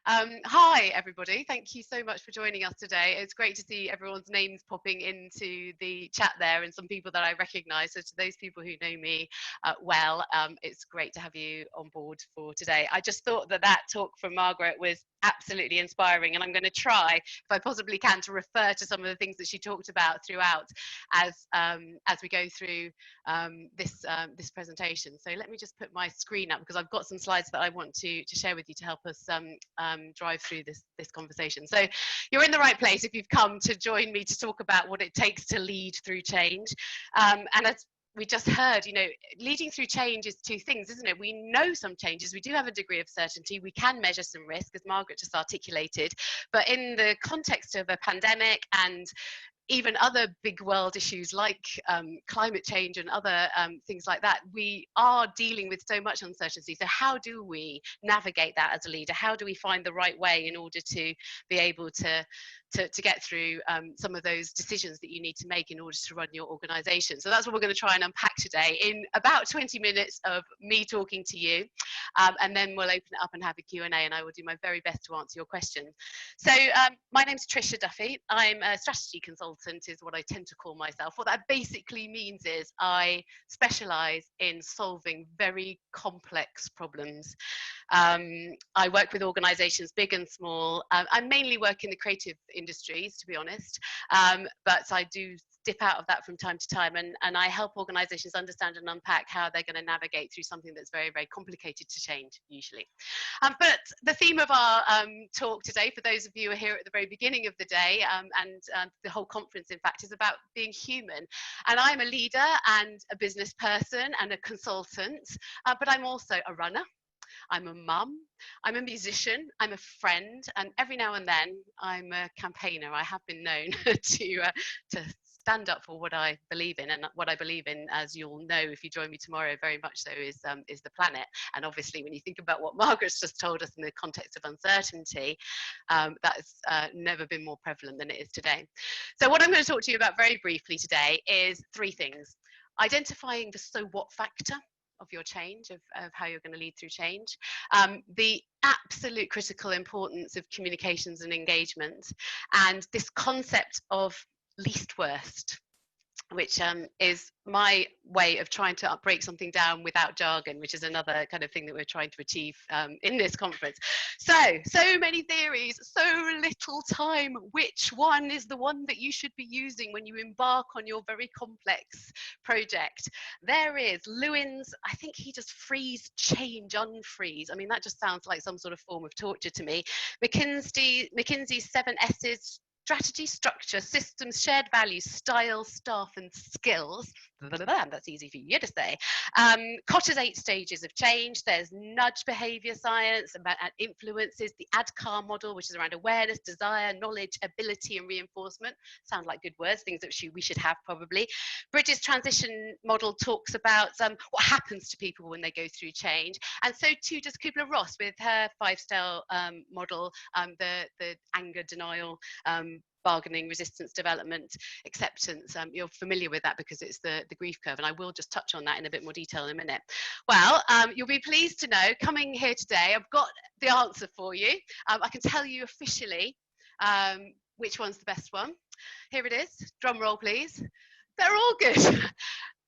Hi, everybody. Thank you so much for joining us today. It's great to see everyone's names popping into the chat there and some people that I recognise. So to those people who know me well, it's great to have you on board for today. I just thought that talk from Margaret was absolutely inspiring, and I'm going to try, if I possibly can, to refer to some of the things that she talked about throughout as we go through this presentation. So let me just put my screen up because I've got some slides that I want to share with you to help us drive through this conversation. So you're in the right place if you've come to join me to talk about what it takes to lead through change. And as we just heard, you know, leading through change is two things, isn't it? We know some changes, we do have a degree of certainty, we can measure some risk, as Margaret just articulated, but in the context of a pandemic and even other big world issues like climate change and other things like that, we are dealing with so much uncertainty. So how do we navigate that as a leader? How do we find the right way in order to be able to get through some of those decisions that you need to make in order to run your organization? So that's what we're going to try and unpack today in about 20 minutes of me talking to you, and then we'll open it up and have a Q&A, and I will do my very best to answer your questions. So my name's Tricia Duffy. I'm a strategy consultant is what I tend to call myself. What that basically means is I specialize in solving very complex problems. I work with organizations big and small. I mainly work in the creative industries, to be honest, but I do dip out of that from time to time, and I help organizations understand and unpack how they're going to navigate through something that's very, very complicated to change, usually. But the theme of our talk today, for those of you who are here at the very beginning of the day, and the whole conference, in fact, is about being human. And I'm a leader and a business person and a consultant, but I'm also a runner. I'm a mum, I'm a musician, I'm a friend, and every now and then I'm a campaigner. I have been known to stand up for what I believe in, and what I believe in, as you'll know if you join me tomorrow, very much so is the planet. And obviously when you think about what Margaret's just told us in the context of uncertainty, that's never been more prevalent than it is today. So what I'm going to talk to you about very briefly today is three things: identifying the so what factor of your change, of how you're going to lead through change, the absolute critical importance of communications and engagement, and this concept of least worst, which is my way of trying to break something down without jargon, which is another kind of thing that we're trying to achieve in this conference. So many theories, so little time. Which one is the one that you should be using when you embark on your very complex project? There is Lewin's, I think he does freeze, change, unfreeze. I mean, that just sounds like some sort of form of torture to me. McKinsey's 7 S's: strategy, structure, systems, shared values, style, staff, and skills. That's easy for you to say. Kotter's 8 stages of change. There's nudge behavior science about influences, the ADKAR model, which is around awareness, desire, knowledge, ability, and reinforcement. Sound like good words, things that we should have probably. Bridges' transition model talks about what happens to people when they go through change. And so too does Kubler-Ross with her 5-style model, the anger, denial, bargaining, resistance, development, acceptance. You're familiar with that because it's the grief curve, and I will just touch on that in a bit more detail in a minute. Well, you'll be pleased to know, coming here today, I've got the answer for you. I can tell you officially which one's the best one. Here it is. Drum roll, please. They're all good.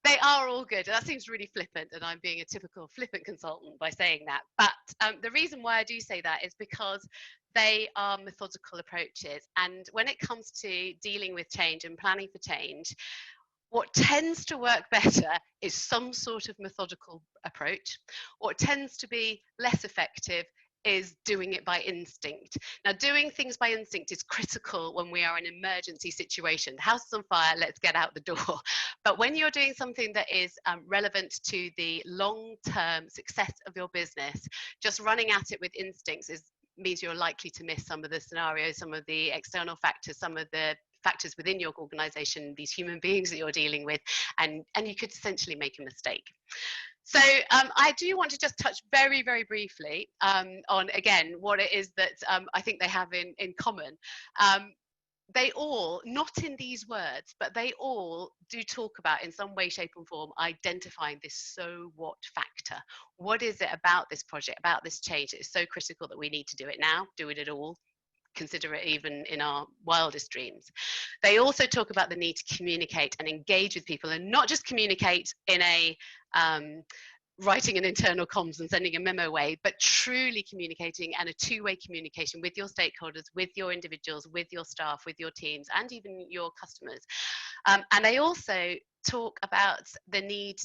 They are all good. That seems really flippant, and I'm being a typical flippant consultant by saying that. But the reason why I do say that is because they are methodical approaches. And when it comes to dealing with change and planning for change, what tends to work better is some sort of methodical approach. What tends to be less effective is doing it by instinct. Now, doing things by instinct is critical when we are in an emergency situation. The house is on fire, let's get out the door. But when you're doing something that is relevant to the long-term success of your business, just running at it with instincts means you're likely to miss some of the scenarios, some of the external factors, some of the factors within your organization, these human beings that you're dealing with, and you could essentially make a mistake. So I do want to just touch very, very briefly on, again, what it is that I think they have in common. they all, not in these words, but they all do talk about in some way, shape and form, identifying this so what factor. What is it about this project, about this change that is so critical that we need to do it now, do it at all, consider it even in our wildest dreams. They also talk about the need to communicate and engage with people, and not just communicate in a writing an internal comms and sending a memo way, but truly communicating and a two-way communication with your stakeholders, with your individuals, with your staff, with your teams, and even your customers. And they also talk about the need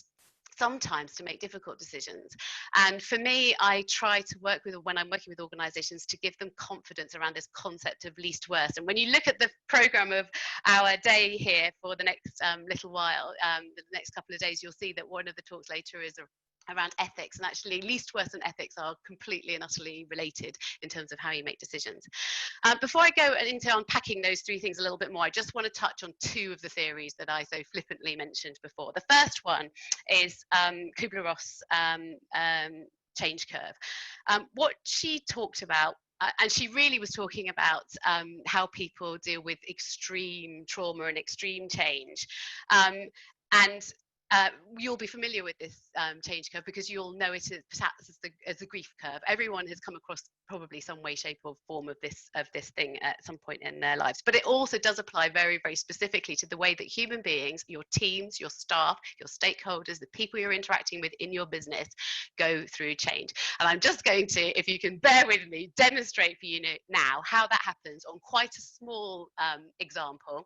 sometimes to make difficult decisions. And for me, I try to work with, when I'm working with organizations, to give them confidence around this concept of least worst. And when you look at the program of our day here for the next little while, the next couple of days, you'll see that one of the talks later is around ethics, and actually least worst and ethics are completely and utterly related in terms of how you make decisions. Before I go into unpacking those three things a little bit more, I just want to touch on two of the theories that I so flippantly mentioned before. The first one is Kubler-Ross change curve. What she talked about, and she really was talking about how people deal with extreme trauma and extreme change. And you'll be familiar with this change curve because you'll know it as the grief curve. Everyone has come across probably some way, shape or form of this thing at some point in their lives. But it also does apply very, very specifically to the way that human beings, your teams, your staff, your stakeholders, the people you're interacting with in your business go through change. And I'm just going to, if you can bear with me, demonstrate for you now how that happens on quite a small example.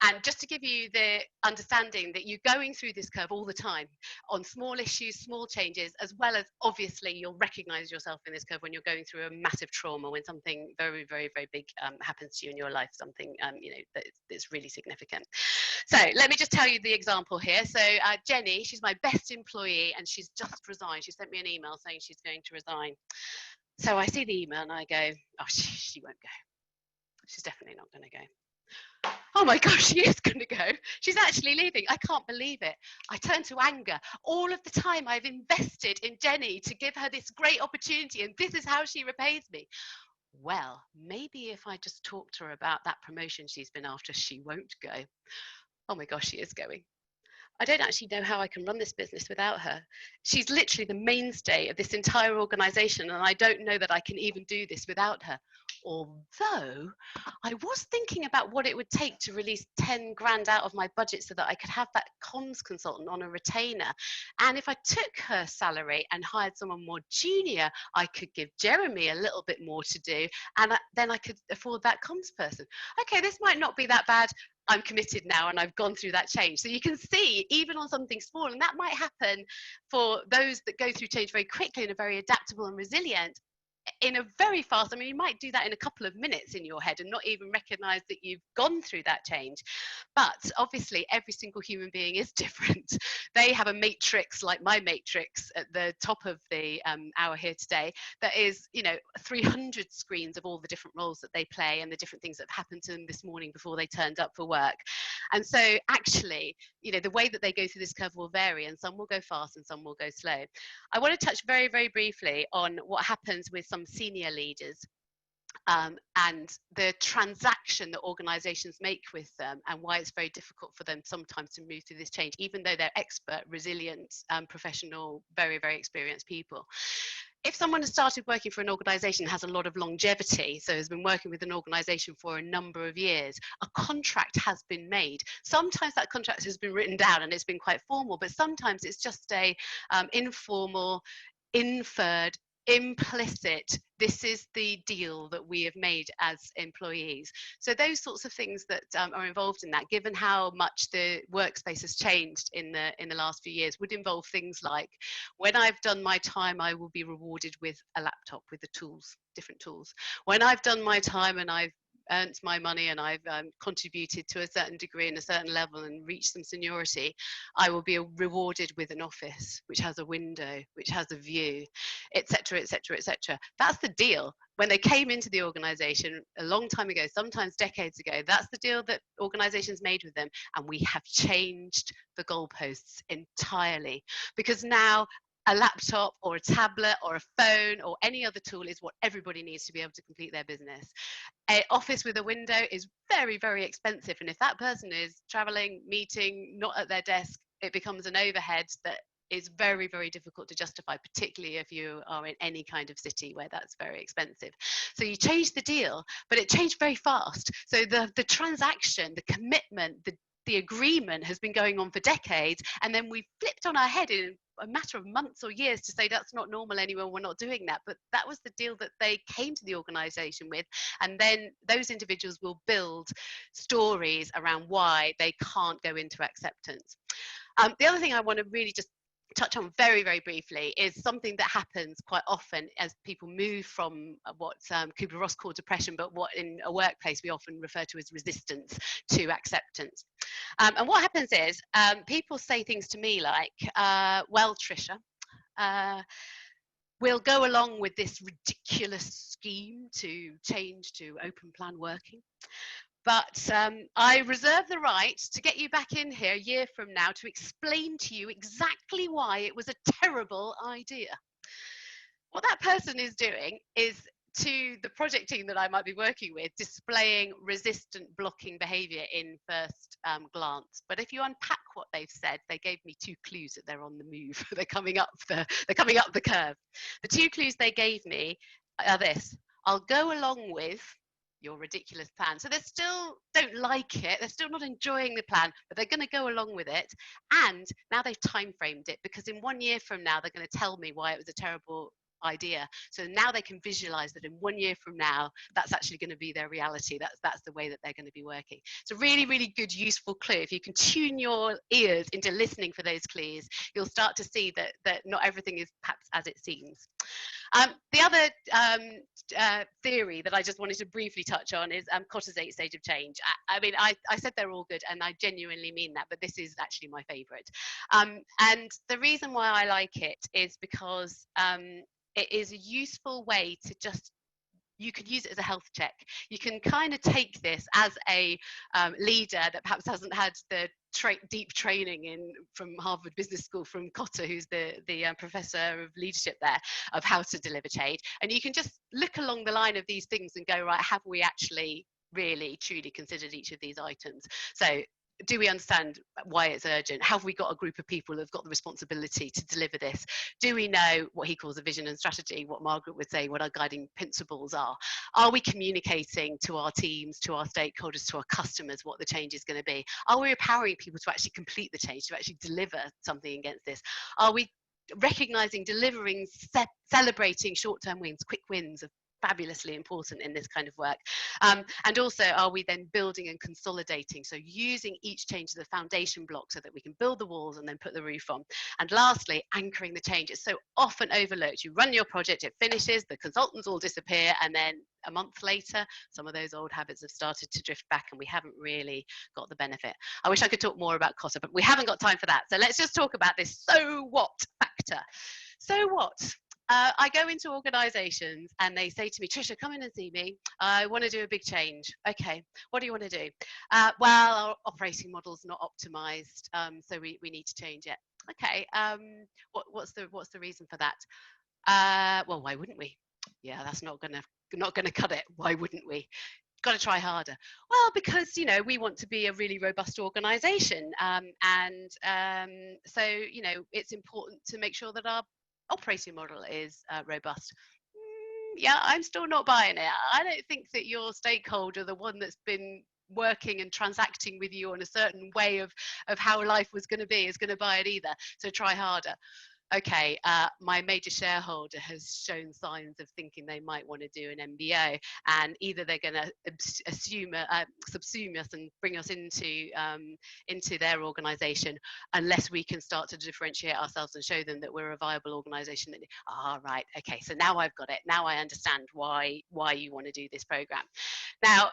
And just to give you the understanding that you're going through this curve all the time on small issues, small changes, as well as obviously you'll recognize yourself in this curve when you're going through a massive trauma, when something very, very, very big happens to you in your life, something that's really significant. So let me just tell you the example here. So Jenny, she's my best employee and she's just resigned. She sent me an email saying she's going to resign. So I see the email and I go, oh, she won't go. She's definitely not going to go. Oh my gosh, she is going to go. She's actually leaving. I can't believe it. I turn to anger. All of the time I've invested in Jenny to give her this great opportunity, and this is how she repays me. Well, maybe if I just talk to her about that promotion she's been after, she won't go. Oh my gosh, she is going. I don't actually know how I can run this business without her. She's literally the mainstay of this entire organization, and I don't know that I can even do this without her. Although I was thinking about what it would take to release 10 grand out of my budget so that I could have that comms consultant on a retainer. And if I took her salary and hired someone more junior, I could give Jeremy a little bit more to do, and then I could afford that comms person. Okay, this might not be that bad. I'm committed now and I've gone through that change. So you can see, even on something small, and that might happen for those that go through change very quickly and are very adaptable and resilient, in a very fast, I mean, you might do that in a couple of minutes in your head and not even recognize that you've gone through that change. But obviously every single human being is different. They have a matrix like my matrix at the top of the hour here today that is, 300 screens of all the different roles that they play and the different things that have happened to them this morning before they turned up for work. And so actually, the way that they go through this curve will vary, and some will go fast and some will go slow. I want to touch very, very briefly on what happens with some senior leaders and the transaction that organizations make with them, and why it's very difficult for them sometimes to move through this change, even though they're expert, resilient, professional, very, very experienced people. If someone has started working for an organization, has a lot of longevity, so has been working with an organization for a number of years, a contract has been made. Sometimes that contract has been written down and it's been quite formal, but sometimes it's just a informal, inferred, implicit, this is the deal that we have made as employees. So those sorts of things that are involved in that, given how much the workspace has changed in the last few years, would involve things like, when I've done my time, I will be rewarded with a laptop with the tools, different tools. When I've done my time and I've earned my money and I've contributed to a certain degree and a certain level and reached some seniority, I will be rewarded with an office which has a window, which has a view, etc., etc., etc. That's the deal. When they came into the organization a long time ago, sometimes decades ago, that's the deal that organizations made with them. And we have changed the goalposts entirely, because now a laptop or a tablet or a phone or any other tool is what everybody needs to be able to complete their business. An office with a window is very, very expensive. And if that person is traveling, meeting, not at their desk, it becomes an overhead that is very, very difficult to justify, particularly if you are in any kind of city where that's very expensive. So you change the deal, but it changed very fast. So the transaction, the commitment, the agreement has been going on for decades, and then we flipped on our head in a matter of months or years to say that's not normal anymore, we're not doing that. But that was the deal that they came to the organization with, and then those individuals will build stories around why they can't go into acceptance. The other thing I want to really just touch on very, very briefly is something that happens quite often as people move from what Kubler-Ross called depression, but what in a workplace we often refer to as resistance to acceptance. And what happens is people say things to me like, well, Tricia, we'll go along with this ridiculous scheme to change to open plan working. But I reserve the right to get you back in here a year from now to explain to you exactly why it was a terrible idea. What that person is doing is, to the project team that I might be working with, displaying resistant blocking behavior in first glance. But if you unpack what they've said, they gave me 2 clues that they're on the move. They're coming up the curve. The 2 clues they gave me are this: I'll go along with your ridiculous plan. So they still don't like it, they're still not enjoying the plan, but they're going to go along with it. And now they've time framed it, because in 1 year from now they're going to tell me why it was a terrible idea. So now they can visualize that in 1 year from now that's actually going to be their reality. That's the way that they're going to be working. It's a really, really good, useful clue. If you can tune your ears into listening for those clues, you'll start to see that not everything is perhaps as it seems. The other theory that I just wanted to briefly touch on is Kotter's 8 stage of change. I mean, I said they're all good, and I genuinely mean that, but this is actually my favorite. And the reason why I like it is because it is a useful way to just, you could use it as a health check. You can kind of take this as a leader that perhaps hasn't had the deep training from Harvard Business School, from Kotter, who's the professor of leadership there, of how to deliver change. And you can just look along the line of these things and go, right, have we actually really truly considered each of these items? So do we understand why it's urgent? Have we got a group of people who've got the responsibility to deliver this? Do we know what he calls a vision and strategy, what Margaret would say, what our guiding principles are? Are we communicating to our teams, to our stakeholders, to our customers what the change is going to be? Are we empowering people to actually complete the change, to actually deliver something against this? Are we recognizing, delivering, celebrating short-term wins, quick wins, of fabulously important in this kind of work? And also, are we then building and consolidating? So using each change as a foundation block so that we can build the walls and then put the roof on. And lastly, anchoring the change. It's so often overlooked. You run your project, it finishes, the consultants all disappear, and then a month later, some of those old habits have started to drift back and we haven't really got the benefit. I wish I could talk more about Kotter, but we haven't got time for that. So let's just talk about this so what factor. So what? I go into organizations and they say to me, Tricia, come in and see me. I want to do a big change. Okay, what do you want to do? Well, our operating model's not optimized, so we need to change it. Okay, what's the reason for that? Well, why wouldn't we? Yeah, that's not gonna cut it. Why wouldn't we? Got to try harder. Well, because we want to be a really robust organization, and so it's important to make sure that our operating model is robust. Yeah, I'm still not buying it. I don't think that your stakeholder, the one that's been working and transacting with you on a certain way of how life was going to be, is going to buy it either. So try harder. Okay, my major shareholder has shown signs of thinking they might want to do an MBO, and either they're going to subsume us and bring us into their organisation, unless we can start to differentiate ourselves and show them that we're a viable organisation. Right, okay, so now I've got it. Now I understand why you want to do this programme. Now,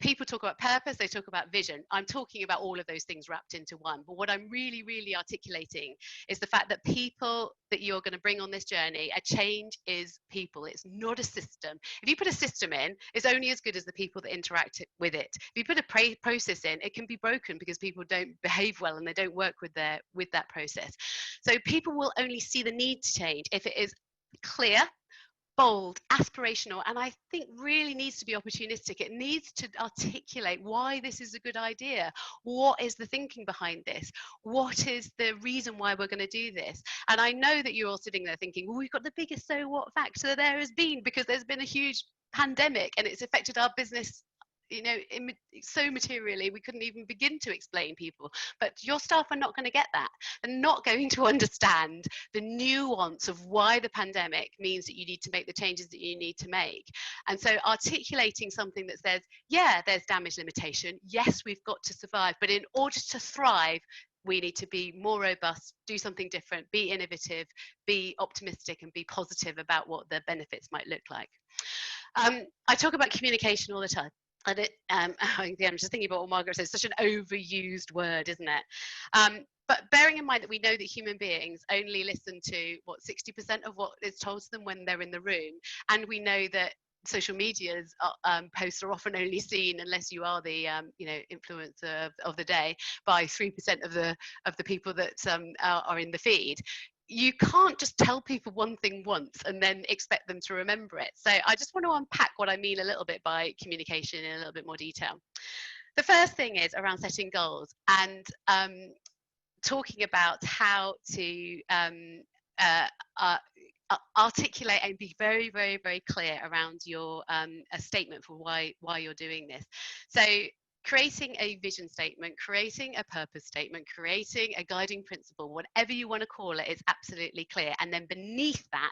people talk about purpose, they talk about vision. I'm talking about all of those things wrapped into one. But what I'm really, really articulating is the fact that people that you're going to bring on this journey, a change is people. It's not a system. If you put a system in, it's only as good as the people that interact with it. If you put a process in, it can be broken because people don't behave well and they don't work with that process. So people will only see the need to change if it is clear, bold, aspirational, and I think really needs to be opportunistic. It needs to articulate why this is a good idea. What is the thinking behind this? What is the reason why we're going to do this? And I know that you're all sitting there thinking, well, we've got the biggest so what factor there has been, because there's been a huge pandemic and it's affected our business, so materially we couldn't even begin to explain people. But your staff are not going to get that. They're not going to understand the nuance of why the pandemic means that you need to make the changes that you need to make. And so articulating something that says, yeah, there's damage limitation, yes, we've got to survive, but in order to thrive, we need to be more robust, do something different, be innovative, be optimistic, and be positive about what the benefits might look like. I talk about communication all the time. And I'm just thinking about what Margaret says, such an overused word, isn't it? But bearing in mind that we know that human beings only listen to, 60% of what is told to them when they're in the room. And we know that social media's posts are often only seen, unless you are the influencer of the day, by 3% of the people that are in the feed. You can't just tell people one thing once and then expect them to remember it. So I just want to unpack what I mean a little bit by communication in a little bit more detail. The first thing is around setting goals and talking about how to articulate and be very, very, very clear around your a statement for why you're doing this. So creating a vision statement, creating a purpose statement, creating a guiding principle, whatever you want to call it, is absolutely clear. And then beneath that,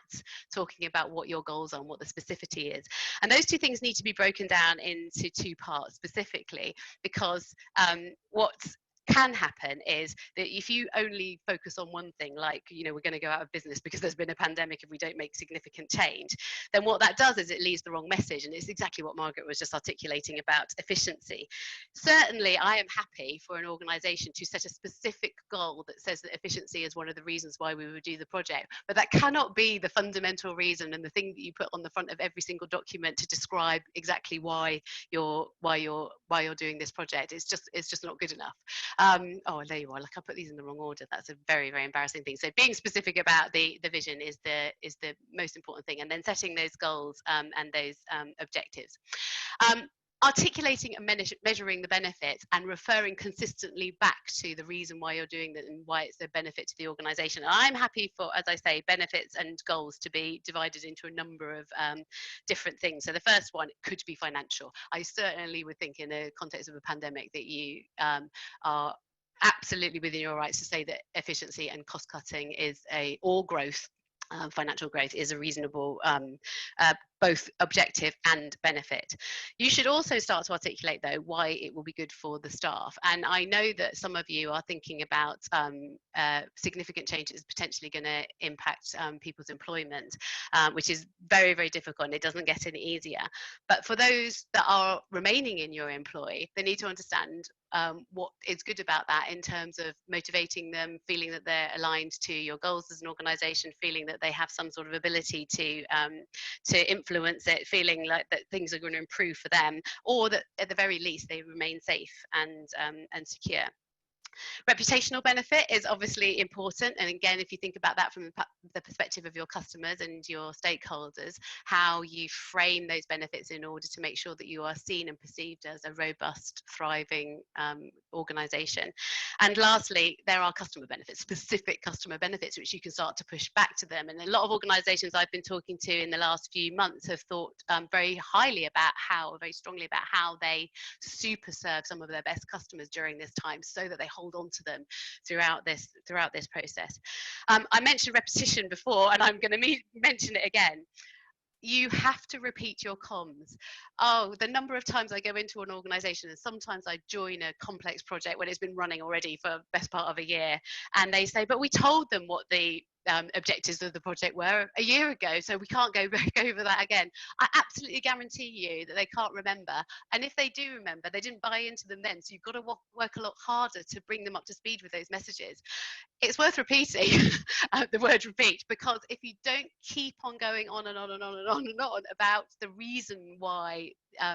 talking about what your goals are and what the specificity is. And those two things need to be broken down into two parts specifically, because what can happen is that if you only focus on one thing, like, we're going to go out of business because there's been a pandemic if we don't make significant change, then what that does is it leaves the wrong message. And it's exactly what Margaret was just articulating about efficiency. Certainly, I am happy for an organisation to set a specific goal that says that efficiency is one of the reasons why we would do the project, but that cannot be the fundamental reason and the thing that you put on the front of every single document to describe exactly why you're doing this project. It's just not good enough. Oh, there you are. Like, I put these in the wrong order. That's a very, very embarrassing thing. So being specific about the vision is the most important thing, and then setting those goals and those objectives. Articulating and measuring the benefits and referring consistently back to the reason why you're doing that and why it's a benefit to the organisation. And I'm happy for, as I say, benefits and goals to be divided into a number of different things. So the first one could be financial. I certainly would think, in the context of a pandemic, that you are absolutely within your rights to say that efficiency and cost cutting or growth, financial growth, is a reasonable both objective and benefit. You should also start to articulate, though, why it will be good for the staff. And I know that some of you are thinking about significant changes potentially going to impact people's employment, which is very, very difficult, and it doesn't get any easier. But for those that are remaining in your employ, they need to understand what is good about that in terms of motivating them, feeling that they're aligned to your goals as an organisation, feeling that they have some sort of ability to influence it, feeling like that things are going to improve for them, or that at the very least they remain safe and secure. Reputational benefit is obviously important, and again, if you think about that from the perspective of your customers and your stakeholders, how you frame those benefits in order to make sure that you are seen and perceived as a robust, thriving organisation. And lastly, there are customer benefits, specific customer benefits, which you can start to push back to them. And a lot of organisations I've been talking to in the last few months have thought very strongly about how they super serve some of their best customers during this time, so that they hold on to them throughout this process. I mentioned repetition before, and I'm going to mention it again. You have to repeat your comms. Oh, the number of times I go into an organisation, and sometimes I join a complex project when it's been running already for the best part of a year, and they say, but we told them what the objectives of the project were a year ago, so we can't go back over that again. I absolutely guarantee you that they can't remember, and if they do remember, they didn't buy into them then, so you've got to work a lot harder to bring them up to speed with those messages. It's worth repeating the word repeat, because if you don't keep on going on and on and on and on and on about the reason why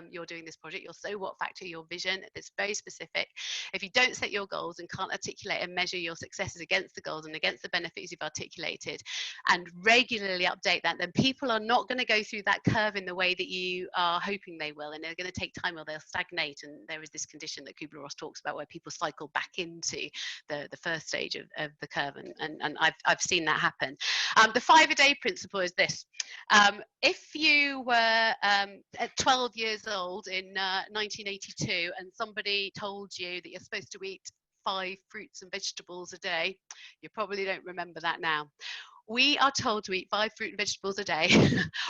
you're doing this project, your so what factor, your vision, it's very specific. If you don't set your goals and can't articulate and measure your successes against the goals and against the benefits you've articulated and regularly update that, then people are not going to go through that curve in the way that you are hoping they will, and they're going to take time, or they'll stagnate. And there is this condition that Kubler talks about where people cycle back into the first stage of the curve, and I've seen that happen. The 5-a-day principle is this. If you were at 12 years old in 1982 and somebody told you that you're supposed to eat 5 fruits and vegetables a day, you probably don't remember that now. We are told to eat 5 fruit and vegetables a day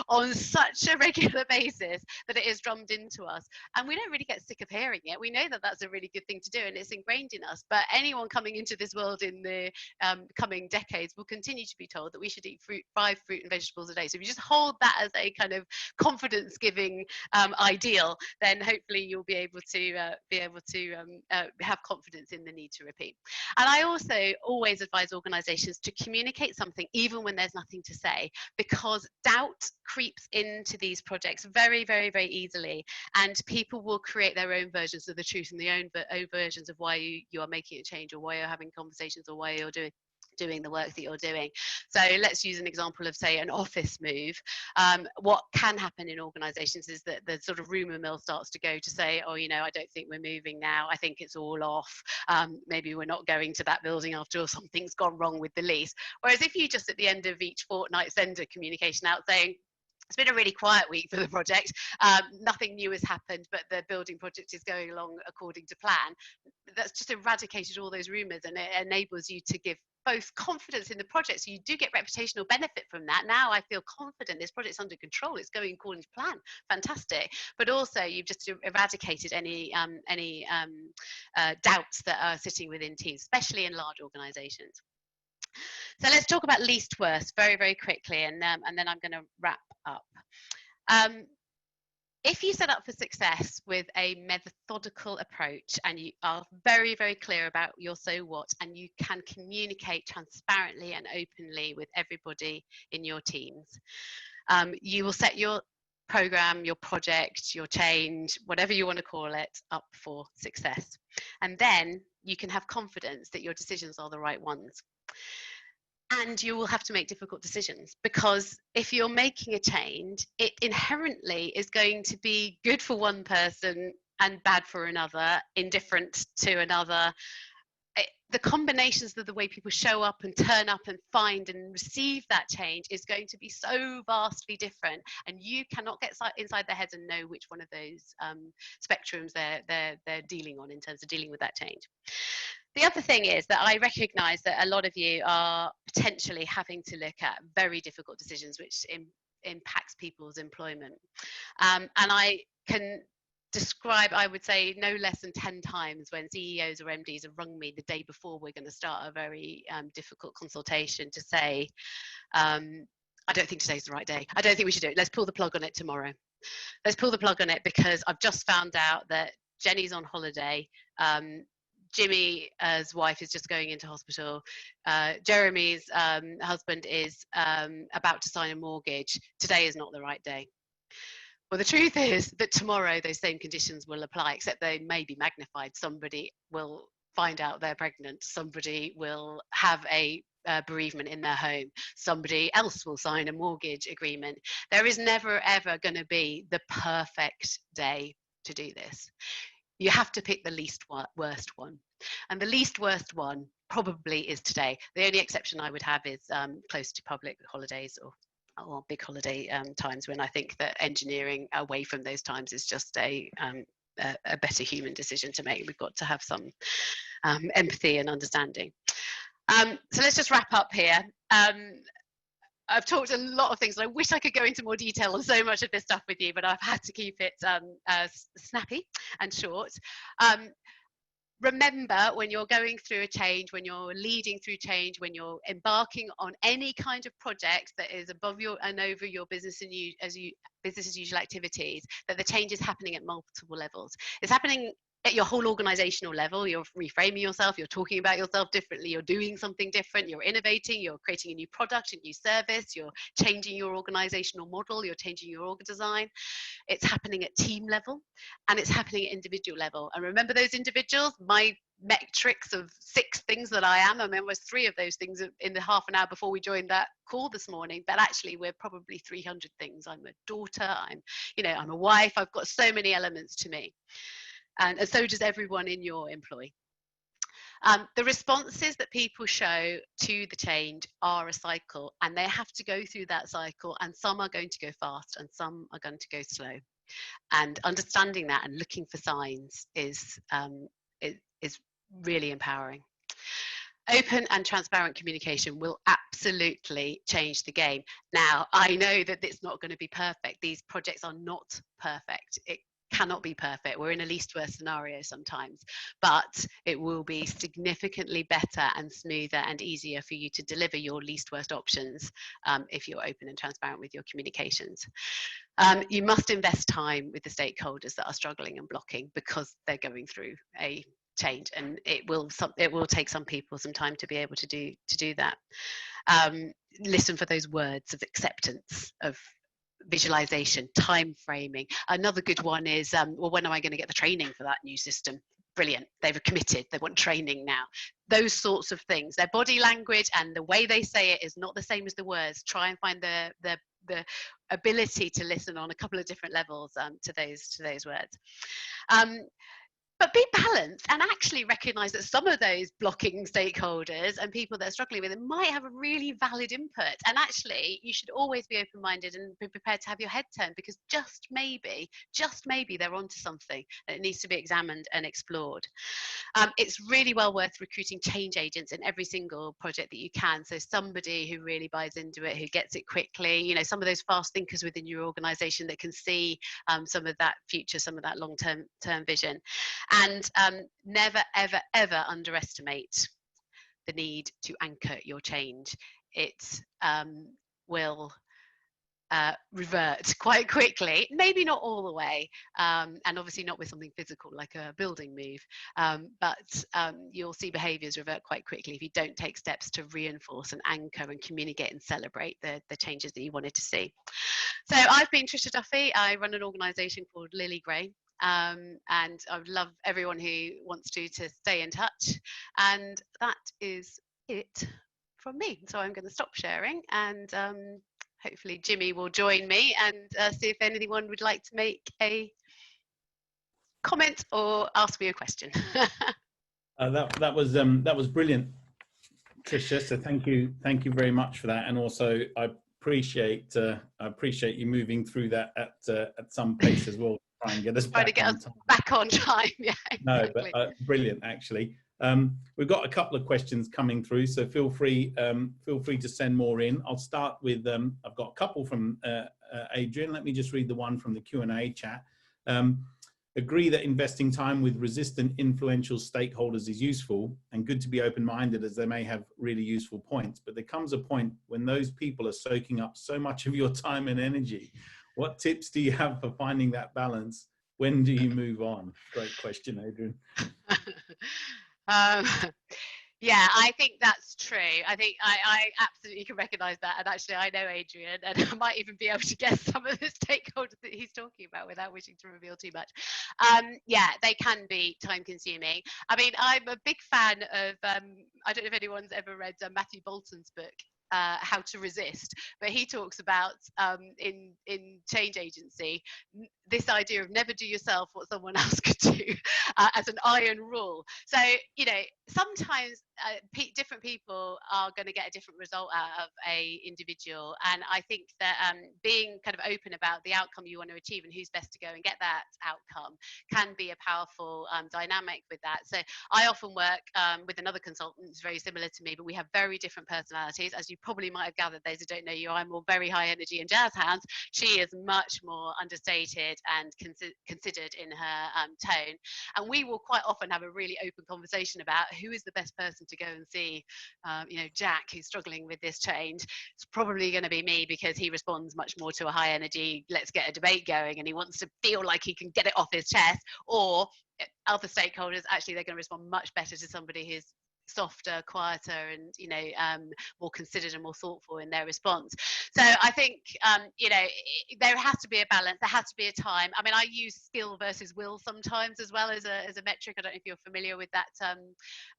on such a regular basis that it is drummed into us. And we don't really get sick of hearing it. We know that that's a really good thing to do and it's ingrained in us. But anyone coming into this world in the coming decades will continue to be told that we should eat 5 fruit and vegetables a day. So if you just hold that as a kind of confidence-giving ideal, then hopefully you'll be able to have confidence in the need to repeat. And I also always advise organisations to communicate something even when there's nothing to say, because doubt creeps into these projects very, very, very easily, and people will create their own versions of the truth and their own versions of why you are making a change, or why you're having conversations, or why you're doing the work that you're doing. So let's use an example of, say, an office move. What can happen in organizations is that the sort of rumor mill starts to go to say, oh, you know, I don't think we're moving now, I think it's all off, maybe we're not going to that building after all, something's gone wrong with the lease. Whereas if you just at the end of each fortnight send a communication out saying, it's been a really quiet week for the project, nothing new has happened, but the building project is going along according to plan, that's just eradicated all those rumours, and it enables you to give both confidence in the project, so you do get reputational benefit from that. Now I feel confident this project's under control, it's going according to plan, fantastic. But also you've just eradicated any doubts that are sitting within teams, especially in large organisations. So let's talk about least worst very, very quickly, and then I'm going to wrap up. If you set up for success with a methodical approach and you are very, very clear about your so what, and you can communicate transparently and openly with everybody in your teams, you will set your program, your project, your change, whatever you want to call it, up for success. And then you can have confidence that your decisions are the right ones. And you will have to make difficult decisions, because if you're making a change, it inherently is going to be good for one person and bad for another, indifferent to another. The combinations of the way people show up and turn up and find and receive that change is going to be so vastly different, and you cannot get inside their heads and know which one of those spectrums they're dealing on in terms of dealing with that change. The other thing is that I recognise that a lot of you are potentially having to look at very difficult decisions which impacts people's employment. And I can describe, I would say, no less than 10 times when CEOs or MDs have rung me the day before we're going to start a very difficult consultation to say, I don't think today's the right day. I don't think we should do it. Let's pull the plug on it tomorrow. Let's pull the plug on it because I've just found out that Jenny's on holiday. Jimmy's wife is just going into hospital. Jeremy's husband is about to sign a mortgage. Today is not the right day. Well, the truth is that tomorrow those same conditions will apply, except they may be magnified. Somebody will find out they're pregnant. Somebody will have a bereavement in their home. Somebody else will sign a mortgage agreement. There is never, ever going to be the perfect day to do this. You have to pick the least worst one. And the least worst one probably is today. The only exception I would have is close to public holidays or big holiday times, when I think that engineering away from those times is just a better human decision to make. We've got to have some empathy and understanding. So let's just wrap up here. I've talked a lot of things, and I wish I could go into more detail on so much of this stuff with you, but I've had to keep it snappy and short. remember, when you're going through a change, when you're leading through change, when you're embarking on any kind of project that is above your and over your business as usual activities, that the change is happening at multiple levels. It's happening at your whole organizational level. You're reframing yourself, you're talking about yourself differently, you're doing something different, you're innovating, you're creating a new product, a new service, you're changing your organizational model, you're changing your org design. It's happening at team level, and it's happening at individual level. And remember those individuals, my metrics of 6 things that I am. I mean, was 3 of those things in the half an hour before we joined that call this morning, but actually we're probably 300 things. I'm a daughter, I'm a wife, I've got so many elements to me. And so does everyone in your employ. The responses that people show to the change are a cycle, and they have to go through that cycle, and some are going to go fast and some are going to go slow. And understanding that and looking for signs is really empowering. Open and transparent communication will absolutely change the game. Now, I know that it's not going to be perfect. These projects are not perfect. It cannot be perfect. We're in a least worst scenario sometimes, but it will be significantly better and smoother and easier for you to deliver your least worst options if you're open and transparent with your communications. You must invest time with the stakeholders that are struggling and blocking, because they're going through a change, and it will take some people some time to be able to do that. Listen for those words of acceptance, of visualization, time framing. Another good one is, well, when am I going to get the training for that new system? Brilliant, they've committed, they want training now. Those sorts of things. Their body language and the way they say it is not the same as the words. Try and find the ability to listen on a couple of different levels to those words. But be balanced and actually recognise that some of those blocking stakeholders and people that are struggling with it might have a really valid input. And actually, you should always be open-minded and be prepared to have your head turned, because just maybe they're onto something that needs to be examined and explored. It's really well worth recruiting change agents in every single project that you can. So somebody who really buys into it, who gets it quickly, some of those fast thinkers within your organisation that can see some of that future, some of that long-term vision. And never, ever, ever underestimate the need to anchor your change. It will revert quite quickly, maybe not all the way, and obviously not with something physical like a building move, but you'll see behaviours revert quite quickly if you don't take steps to reinforce and anchor and communicate and celebrate the changes that you wanted to see. So I've been Tricia Duffy. I run an organisation called Lily Gray. And I would love everyone who wants to stay in touch, and that is it from me. So I'm going to stop sharing, and hopefully Jimmy will join me and see if anyone would like to make a comment or ask me a question. That was brilliant, Tricia. So thank you very much for that, and also I appreciate you moving through that at some pace as well. Try and get us back on time. Yeah, exactly. No, but brilliant, actually. We've got a couple of questions coming through, so feel free to send more in. I'll start with I've got a couple from Adrian. Let me just read the one from the Q&A chat. Agree that investing time with resistant, influential stakeholders is useful and good to be open-minded, as they may have really useful points. But there comes a point when those people are soaking up so much of your time and energy. What tips do you have for finding that balance? When do you move on? Great question, Adrian. Yeah, I think that's true. I think I absolutely can recognise that. And actually, I know Adrian, and I might even be able to guess some of the stakeholders that he's talking about without wishing to reveal too much. Yeah, they can be time consuming. I mean, I'm a big fan of, I don't know if anyone's ever read Matthew Bolton's book, How to Resist, but he talks about in change agency this idea of never do yourself what someone else could do as an iron rule. So sometimes different people are going to get a different result out of a individual, and I think that being kind of open about the outcome you want to achieve and who's best to go and get that outcome can be a powerful dynamic with that. So I often work with another consultant who's very similar to me, but we have very different personalities. As you probably might have gathered, those who don't know you, I'm more very high energy and jazz hands. She is much more understated and considered in her tone. And we will quite often have a really open conversation about who is the best person to go and see. Jack, who's struggling with this change, it's probably going to be me, because he responds much more to a high energy, let's get a debate going, and he wants to feel like he can get it off his chest. Or other stakeholders, actually, they're going to respond much better to somebody who's softer, quieter, and more considered and more thoughtful in their response. So I think there has to be a balance. There has to be a time. I mean, I use skill versus will sometimes as well as a metric. I don't know if you're familiar with that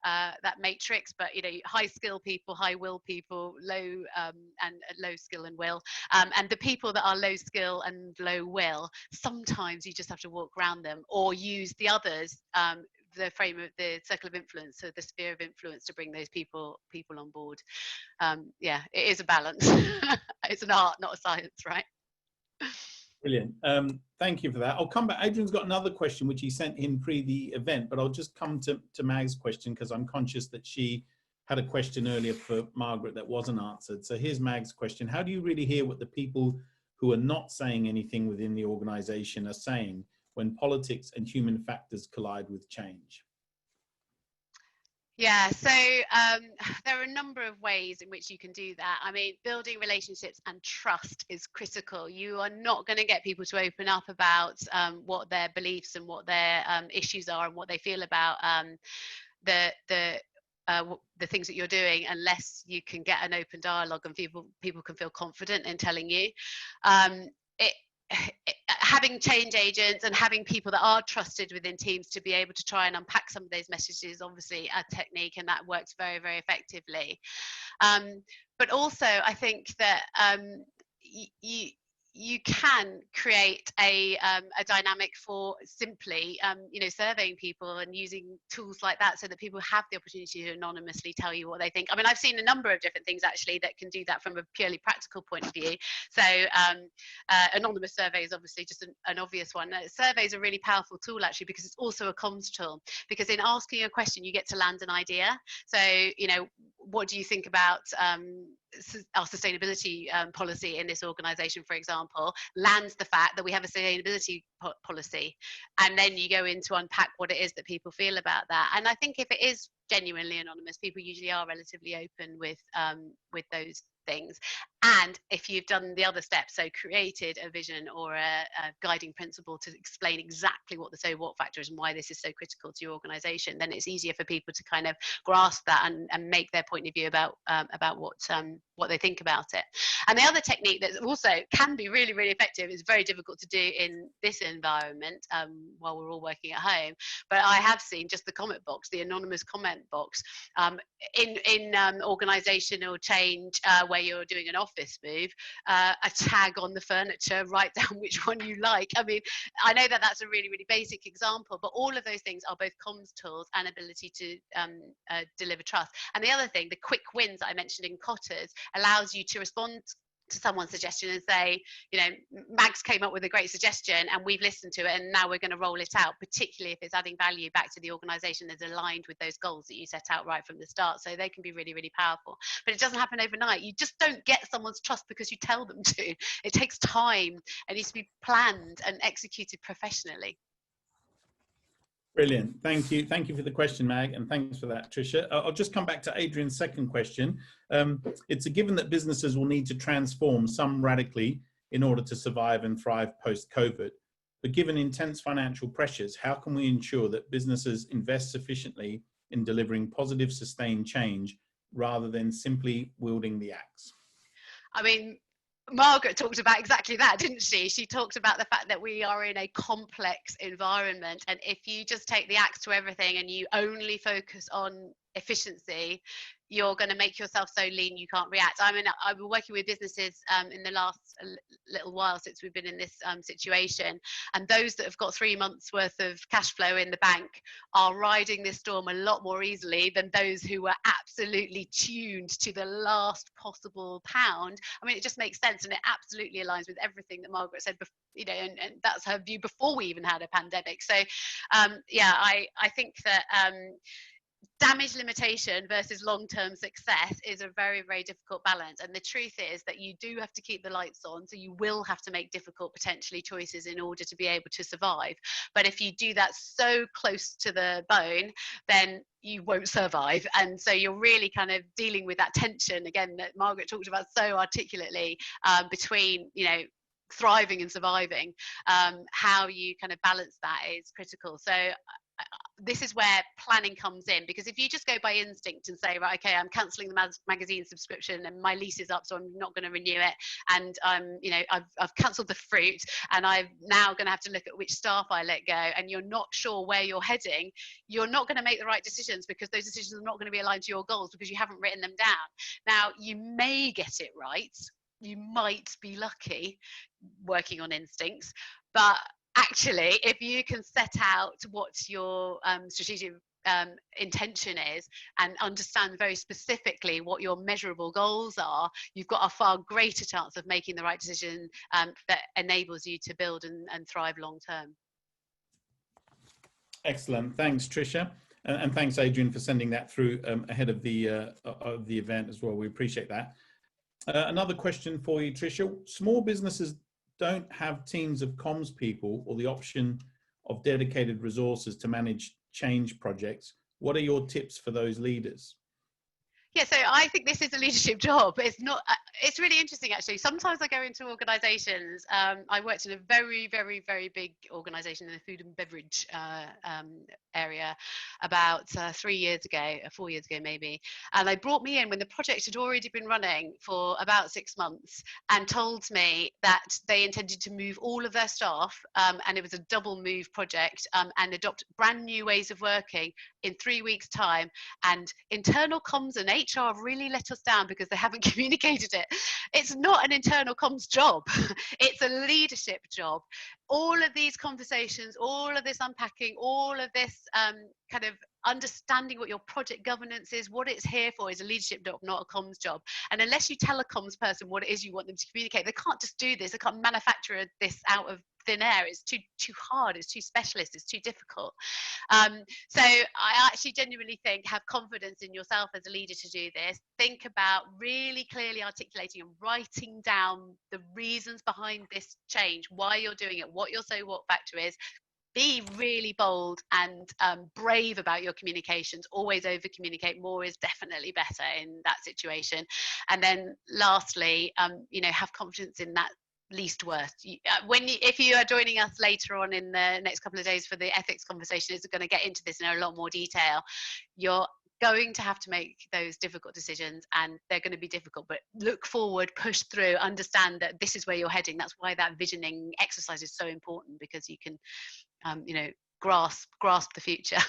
that matrix, but high skill people, high will people, low and low skill and will, and the people that are low skill and low will, sometimes you just have to walk around them or use the others, the frame of the circle of influence, so the sphere of influence, to bring those people on board. Yeah, it is a balance. It's an art, not a science, right? Brilliant. Thank you for that. I'll come back. Adrian's got another question which he sent in pre the event, but I'll just come to Mag's question, because I'm conscious that she had a question earlier for Margaret that wasn't answered. So here's Mag's question. How do you really hear what the people who are not saying anything within the organization are saying when politics and human factors collide with change? Yeah, so there are a number of ways in which you can do that. I mean, building relationships and trust is critical. You are not going to get people to open up about what their beliefs and what their issues are and what they feel about the things that you're doing, unless you can get an open dialogue and people can feel confident in telling you. Having change agents and having people that are trusted within teams to be able to try and unpack some of those messages is obviously a technique, and that works very, very effectively. But also, I think that you can create a dynamic for simply surveying people and using tools like that, so that people have the opportunity to anonymously tell you what they think. I mean, I've seen a number of different things actually that can do that from a purely practical point of view. So anonymous survey is obviously just an obvious one. Survey is a really powerful tool actually, because it's also a comms tool, because in asking a question you get to land an idea. So what do you think about our sustainability policy in this organization, for example, lands the fact that we have a sustainability policy, and then you go in to unpack what it is that people feel about that. And I think if it is genuinely anonymous, people usually are relatively open with those things. And if you've done the other steps, so created a vision or a guiding principle to explain exactly what the so what factor is and why this is so critical to your organization, then it's easier for people to kind of grasp that and make their point of view about what they think about it. And the other technique that also can be really, really effective, is very difficult to do in this environment while we're all working at home, but I have seen just the comment box, the anonymous comment box, in organizational change where you're doing an office move, a tag on the furniture, write down which one you like. I mean, I know that that's a really, really basic example, but all of those things are both comms tools and ability to deliver trust. And the other thing, the quick wins that I mentioned in Kotter's, allows you to respond to someone's suggestion and say, Mags came up with a great suggestion and we've listened to it, and now we're going to roll it out, particularly if it's adding value back to the organization that's aligned with those goals that you set out right from the start. So they can be really, really powerful, but it doesn't happen overnight. You just don't get someone's trust because you tell them to. It takes time and needs to be planned and executed professionally. Brilliant. Thank you. Thank you for the question, Mag, and thanks for that, Tricia. I'll just come back to Adrian's second question. It's a given that businesses will need to transform some radically in order to survive and thrive post-COVID. But given intense financial pressures, how can we ensure that businesses invest sufficiently in delivering positive, sustained change rather than simply wielding the axe? I mean, Margaret talked about exactly that, didn't she? She talked about the fact that we are in a complex environment, and if you just take the axe to everything and you only focus on efficiency, you're going to make yourself so lean you can't react. I mean, I've been working with businesses in the last little while since we've been in this situation, and those that have got 3 months worth of cash flow in the bank are riding this storm a lot more easily than those who were absolutely tuned to the last possible pound. I mean, it just makes sense, and it absolutely aligns with everything that Margaret said, and that's her view before we even had a pandemic. So yeah, I think that damage limitation versus long-term success is a very, very difficult balance. And the truth is that you do have to keep the lights on. So you will have to make difficult, potentially, choices in order to be able to survive. But if you do that so close to the bone, then you won't survive. And so you're really kind of dealing with that tension, again, that Margaret talked about so articulately, between, you know, thriving and surviving. How you kind of balance that is critical. So this is where planning comes in, because if you just go by instinct and say, right, okay, I'm cancelling the magazine subscription and my lease is up, so I'm not going to renew it, and you know, I've cancelled the fruit, and I'm now going to have to look at which staff I let go, and you're not sure where you're heading, you're not going to make the right decisions, because those decisions are not going to be aligned to your goals because you haven't written them down. Now, you may get it right, you might be lucky working on instincts, but actually, if you can set out what your strategic intention is and understand very specifically what your measurable goals are, you've got a far greater chance of making the right decision that enables you to build and thrive long term. Excellent. Thanks, Tricia. And thanks, Adrian, for sending that through ahead of the event as well. We appreciate that. Another question for you, Tricia. Small businesses don't have teams of comms people or the option of dedicated resources to manage change projects. What are your tips for those leaders? Yeah, so I think this is a leadership job. It's not. It's really interesting, actually. Sometimes I go into organisations. I worked in a very, very, very big organisation in the food and beverage area about 3 years ago, 4 years ago maybe. And they brought me in when the project had already been running for about 6 months, and told me that they intended to move all of their staff, and it was a double move project, and adopt brand new ways of working in 3 weeks' time. And internal comms and HR really let us down because they haven't communicated it. It's not an internal comms job. It's a leadership job. All of these conversations, all of this unpacking, all of this kind of understanding what your project governance is, what it's here for, is a leadership job, not a comms job. And unless you tell a comms person what it is you want them to communicate, they can't just do this. They can't manufacture this out of thin air. It's too hard, it's too specialist, it's too difficult. So I actually genuinely think, have confidence in yourself as a leader to do this. Think about really clearly articulating and writing down the reasons behind this change, why you're doing it, what your so what factor is. Be really bold and brave about your communications. Always over communicate. More is definitely better in that situation. And then lastly, you know, have confidence in that least worst. If you are joining us later on in the next couple of days for the ethics conversation, is going to get into this in a lot more detail. You're going to have to make those difficult decisions, and they're going to be difficult, but look forward, push through, understand that this is where you're heading. That's why that visioning exercise is so important, because you can you know, grasp the future.